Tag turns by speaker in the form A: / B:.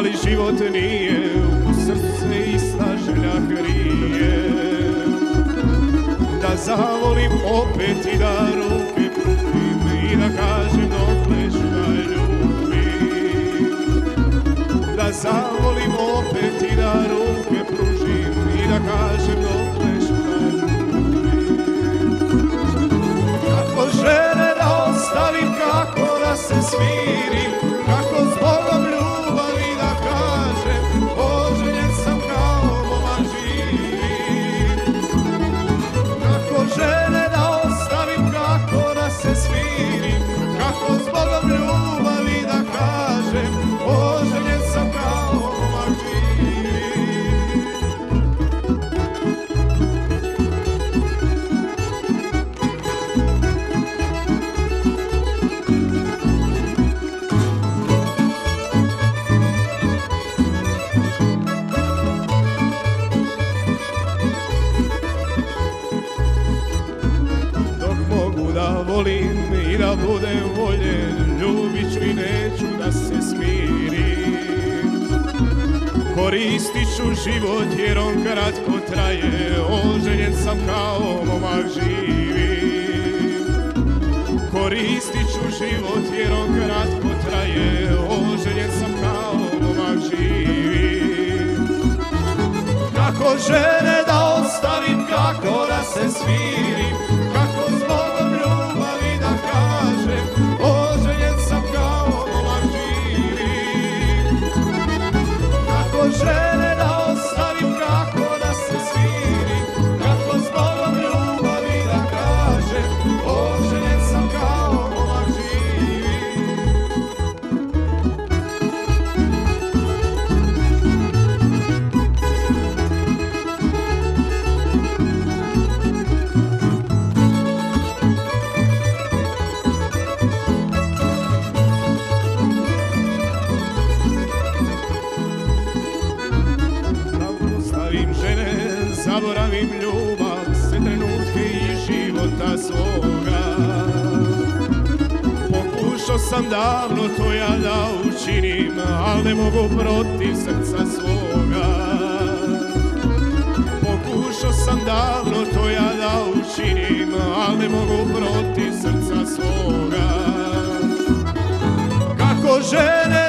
A: ali život nije, u srce ista želja krije. Da zavolim opet i da ruke pružim i da kažem dokle ću da ljubim. Da zavolim opet i da ruke pružim i da kažem dokle ću da ljubim. Kako žene da ostavim, kako da se smirim, kako zbogom ljubavi da kažem, oženjen sam kao momak živim. Kako žene da ostavim, kako da se smirim, kako zbogom ljubavi da kažem, oženjen sam kao momak živim. Da volim i da budem voljen, ljubit ću i neću da se smirim. Koristit ću život jer on kratko traje, oženjen sam kao momak živim. Koristit ću život jer on kratko traje, oženjen sam kao momak živim. Kako žene da ostavim, kako da se smirim, kako zbogom ljubavi da kažem, oženjen sam kao momak živim. Kako žene da ostavim, kako da se smirim, kako zbogom ljubavi da kažem, oženjen sam kao momak živim. Zaboravim ljubav, sve trenutke i života svoga. Pokušao sam davno to ja da učinim, al ne mogu protiv srca svoga. Pokušao sam davno to ja da učinim, al ne mogu protiv srca svoga. Kako žene